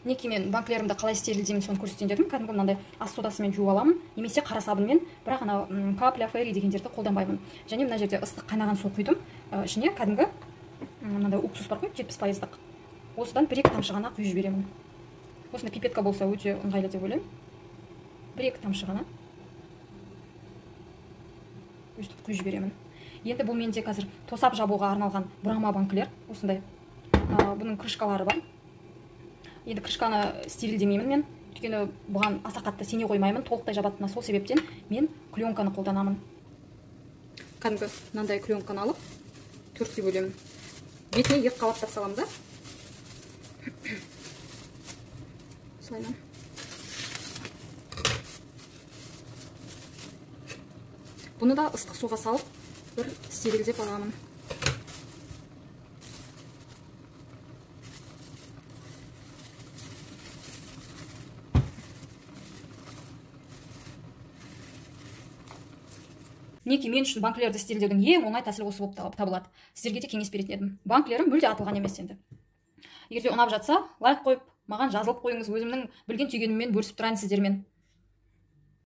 Мінекей мен банкілерімді қалай стерилдеймін соны көрсетейін дедім. Кәдімгі мынандай ас содасымен жуып аламын, немесе қара сабынмен, бірақ ана капля фейри дегендерді қолданбаймын. Және мына жерде ыстық қайнаған су құйдым. Ішіне кәдімгі мынандай уксус бар ғой, 70%. Осыдан 1-2 тамшы ғана құйып жіберемін. Осындай пипетка болса өте ыңғайлы деп ойлаймын. 1-2 тамшы ғана өстіп құйып жіберемін. Енді бұл менде қазір тосап жабуға арналған Брама банкілер. Осындай бұның крышкалары бар. Енді крышканы стерилдемеймін мен, өйткені бұған аса қатты сене қоймаймын, толықтай жабатынына. Сол себептен мен клеенканы қолданамын. Кәдімгі мынандай клеенканы алып, 4-ке бөлемін. Бетіне 2 қабаттап саламын да. Осылайынан. Бұны да ыстық суға салып, бір стерилдеп аламын. Мінекей мен үшін банкілерді стерилдеудің ең оңай тәсілі осы болып табылады. Сіздерге де кеңес беретін едім. Банкілерім мүлде атылған емес енді. Егерде ұнап жатса, лайк қойып, маған жазылып қойыңыз, өзімнің білген түйгеніммен бөлісіп тұрайын сіздермен.